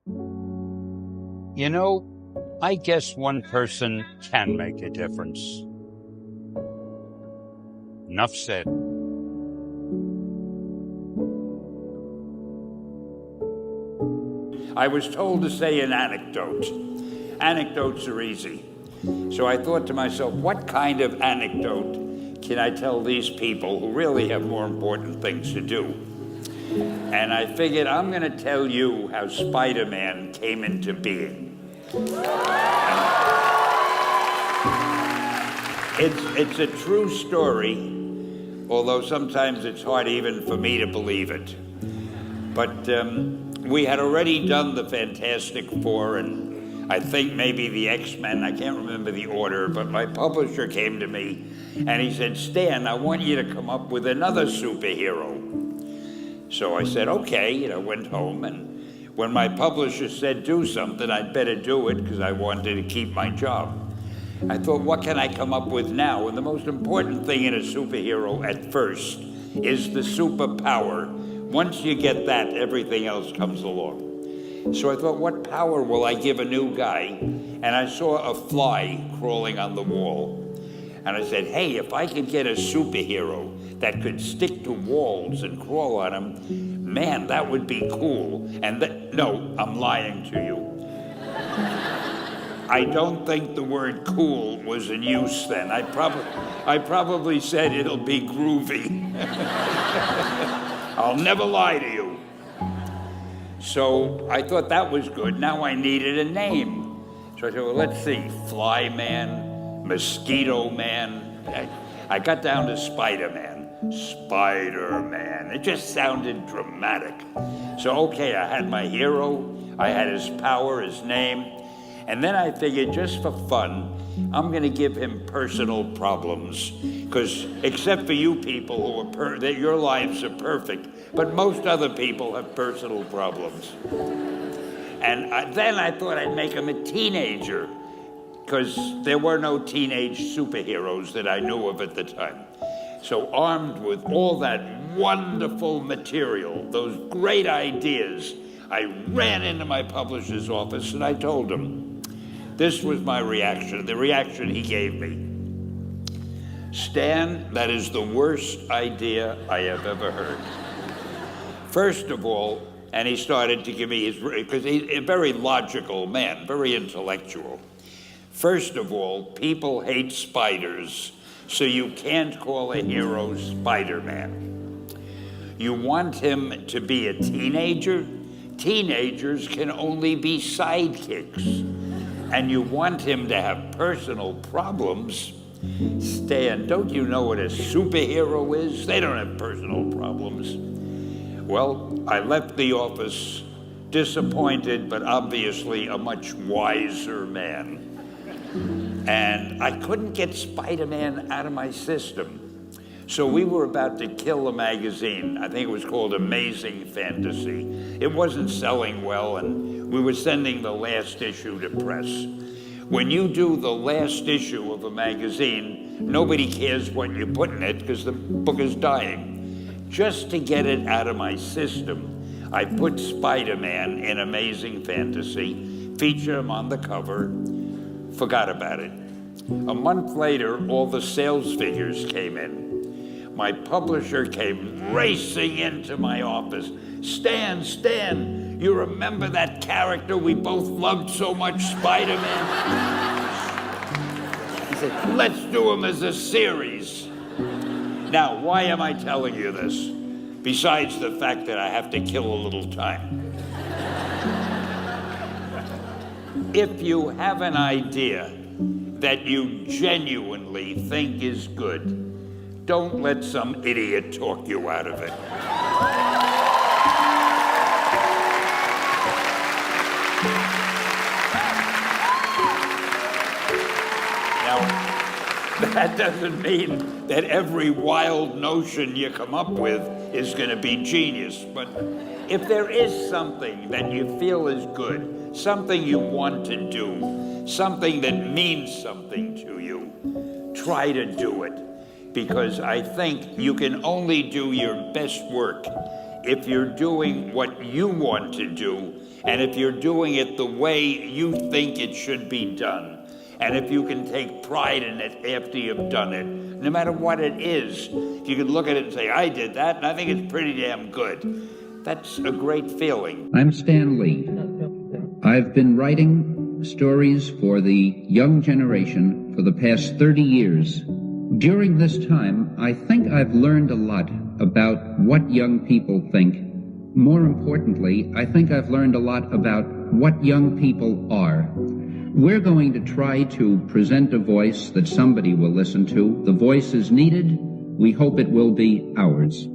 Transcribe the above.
You know, I guess one person can make a difference. Enough said. I was told to say an anecdote. Anecdotes are easy. So I thought to myself, what kind of anecdote can I tell these people who really have more important things to do? And I figured I'm going to tell you how Spider-Man came into being. It's a true story, although sometimes it's hard even for me to believe it. But we had already done the Fantastic Four and I think maybe the X-Men. I can't remember the order, but my publisher came to me and he said, Stan, I want you to come up with another superhero. So I said, okay, went home, and when my publisher said do something, I'd better do it because I wanted to keep my job. I thought, what can I come up with now? And the most important thing in a superhero at first is the superpower. Once you get that, everything else comes along. So I thought, what power will I give a new guy? And I saw a fly crawling on the wall. And I said, hey, if I could get a superhero that could stick to walls and crawl on them, man, that would be cool. And no, I'm lying to you. I don't think the word cool was in use then. I probably said it'll be groovy. I'll never lie to you. So I thought that was good. Now I needed a name. So I said, well, let's see, Fly Man, Mosquito Man. I got down to Spider-Man. Spider-Man. It just sounded dramatic. So, okay, I had my hero, I had his power, his name, and then I figured just for fun, I'm going to give him personal problems, because except for you people who that your lives are perfect, but most other people have personal problems. And then I thought I'd make him a teenager, because there were no teenage superheroes that I knew of at the time. So armed with all that wonderful material, those great ideas, I ran into my publisher's office and I told him, this was my reaction, the reaction he gave me. Stan, that is the worst idea I have ever heard. First of all, and he started to give me his, because he's a very logical man, very intellectual. First of all, people hate spiders, so you can't call a hero Spider-Man. You want him to be a teenager? Teenagers can only be sidekicks. And you want him to have personal problems? Stan, don't you know what a superhero is? They don't have personal problems. Well, I left the office disappointed, but obviously a much wiser man. And I couldn't get Spider-Man out of my system. So we were about to kill a magazine. I think it was called Amazing Fantasy. It wasn't selling well, and we were sending the last issue to press. When you do the last issue of a magazine, nobody cares what you put in it because the book is dying. Just to get it out of my system, I put Spider-Man in Amazing Fantasy, featured him on the cover, forgot about it. A month later, all the sales figures came in. My publisher came racing into my office. Stan, you remember that character we both loved so much, Spider-Man? He said, let's do him as a series. Now, why am I telling you this? Besides the fact that I have to kill a little time. If you have an idea that you genuinely think is good, don't let some idiot talk you out of it. Now, that doesn't mean that every wild notion you come up with is going to be genius, but if there is something that you feel is good, something you want to do, something that means something to you, try to do it. Because I think you can only do your best work if you're doing what you want to do, and if you're doing it the way you think it should be done, and if you can take pride in it after you've done it, no matter what it is, if you can look at it and say, I did that, and I think it's pretty damn good, that's a great feeling. I'm Stan Lee. I've been writing stories for the young generation for the past 30 years. During this time, I think I've learned a lot about what young people think. More importantly, I think I've learned a lot about what young people are. We're going to try to present a voice that somebody will listen to. The voice is needed. We hope it will be ours.